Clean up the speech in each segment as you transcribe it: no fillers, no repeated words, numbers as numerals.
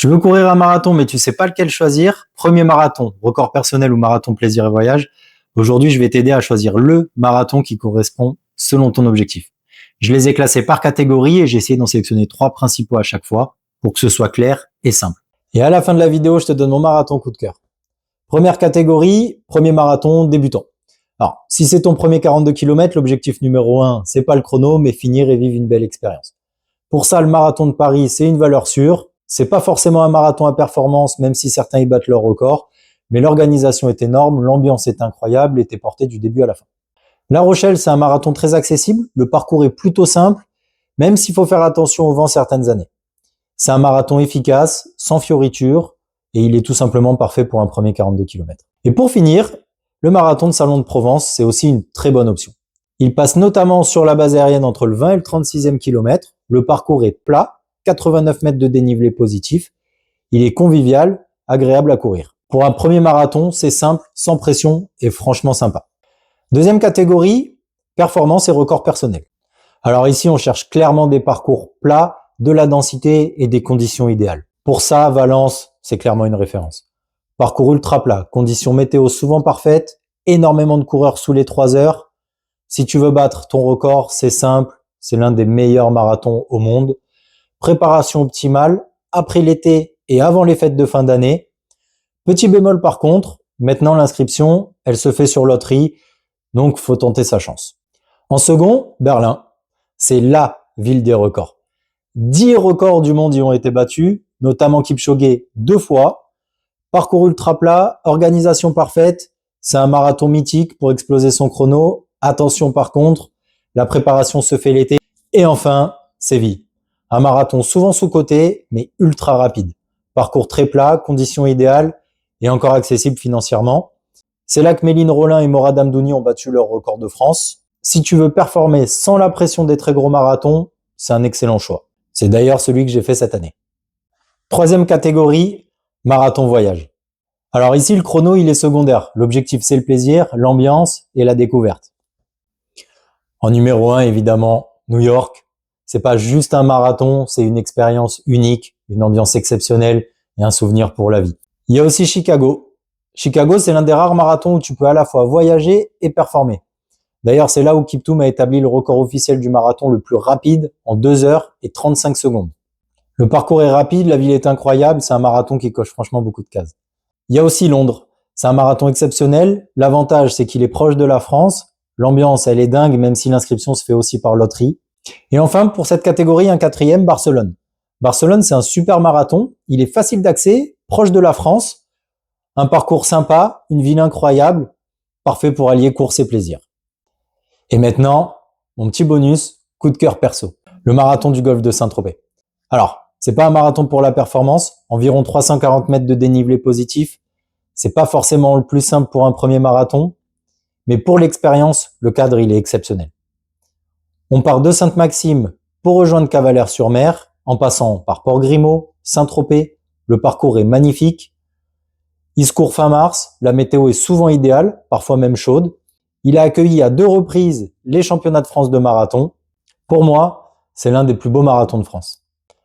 Tu veux courir un marathon mais tu sais pas lequel choisir? Premier marathon, record personnel ou marathon plaisir et voyage. Aujourd'hui, je vais t'aider à choisir le marathon qui correspond selon ton objectif. Je les ai classés par catégorie et j'ai essayé d'en sélectionner 3 principaux à chaque fois pour que ce soit clair et simple. Et à la fin de la vidéo, je te donne mon marathon coup de cœur. Première catégorie, premier marathon débutant. Alors, si c'est ton premier 42 km, l'objectif numéro 1, c'est pas le chrono, mais finir et vivre une belle expérience. Pour ça, le marathon de Paris, c'est une valeur sûre. C'est pas forcément un marathon à performance, même si certains y battent leur record, mais l'organisation est énorme, l'ambiance est incroyable et t'es porté du début à la fin. La Rochelle, c'est un marathon très accessible, le parcours est plutôt simple, même s'il faut faire attention au vent certaines années. C'est un marathon efficace, sans fioritures, et il est tout simplement parfait pour un premier 42 km. Et pour finir, le marathon de Salon de Provence, c'est aussi une très bonne option. Il passe notamment sur la base aérienne entre le 20 et le 36e kilomètre. Le parcours est plat, 89 mètres de dénivelé positif. Il est convivial, agréable à courir. Pour un premier marathon, c'est simple, sans pression et franchement sympa. Deuxième catégorie, performance et record personnel. Alors ici, on cherche clairement des parcours plats, de la densité et des conditions idéales. Pour ça, Valence, c'est clairement une référence. Parcours ultra plat, conditions météo souvent parfaites, énormément de coureurs sous les 3 heures. Si tu veux battre ton record, c'est simple, c'est l'un des meilleurs marathons au monde. Préparation optimale, après l'été et avant les fêtes de fin d'année. Petit bémol par contre, maintenant l'inscription, elle se fait sur loterie, donc faut tenter sa chance. En second, Berlin, c'est LA ville des records. 10 records du monde y ont été battus, notamment Kipchoge 2 fois. Parcours ultra plat, organisation parfaite, c'est un marathon mythique pour exploser son chrono. Attention par contre, la préparation se fait l'été. Et enfin, Séville. Un marathon souvent sous-coté, mais ultra rapide. Parcours très plat, conditions idéales et encore accessible financièrement. C'est là que Méline Rollin et Morad Amdouni ont battu leur record de France. Si tu veux performer sans la pression des très gros marathons, c'est un excellent choix. C'est d'ailleurs celui que j'ai fait cette année. Troisième catégorie, marathon voyage. Alors ici, le chrono, il est secondaire. L'objectif, c'est le plaisir, l'ambiance et la découverte. En numéro 1, évidemment, New York. C'est pas juste un marathon, c'est une expérience unique, une ambiance exceptionnelle et un souvenir pour la vie. Il y a aussi Chicago. Chicago, c'est l'un des rares marathons où tu peux à la fois voyager et performer. D'ailleurs, c'est là où Kiptoum a établi le record officiel du marathon le plus rapide en 2 heures et 35 secondes. Le parcours est rapide, la ville est incroyable, c'est un marathon qui coche franchement beaucoup de cases. Il y a aussi Londres. C'est un marathon exceptionnel. L'avantage, c'est qu'il est proche de la France. L'ambiance, elle est dingue, même si l'inscription se fait aussi par loterie. Et enfin, pour cette catégorie, un quatrième, Barcelone. Barcelone, c'est un super marathon. Il est facile d'accès, proche de la France. Un parcours sympa, une ville incroyable, parfait pour allier course et plaisir. Et maintenant, mon petit bonus, coup de cœur perso. Le marathon du golfe de Saint-Tropez. Alors, c'est pas un marathon pour la performance, environ 340 mètres de dénivelé positif. C'est pas forcément le plus simple pour un premier marathon, mais pour l'expérience, le cadre, il est exceptionnel. On part de Sainte-Maxime pour rejoindre Cavalères-sur-Mer, en passant par Port-Grimaud, Saint-Tropez. Le parcours est magnifique. Il se court fin mars, la météo est souvent idéale, parfois même chaude. Il a accueilli à 2 reprises les championnats de France de marathon. Pour moi, c'est l'un des plus beaux marathons de France.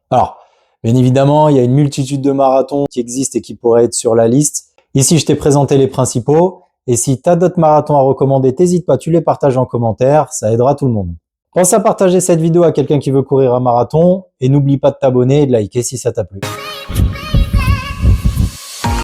Alors, bien évidemment, il y a une multitude de marathons qui existent et qui pourraient être sur la liste. Ici, je t'ai présenté les principaux. Et si tu as d'autres marathons à recommander, t'hésite pas, tu les partages en commentaire, ça aidera tout le monde. Pense à partager cette vidéo à quelqu'un qui veut courir un marathon et n'oublie pas de t'abonner et de liker si ça t'a plu.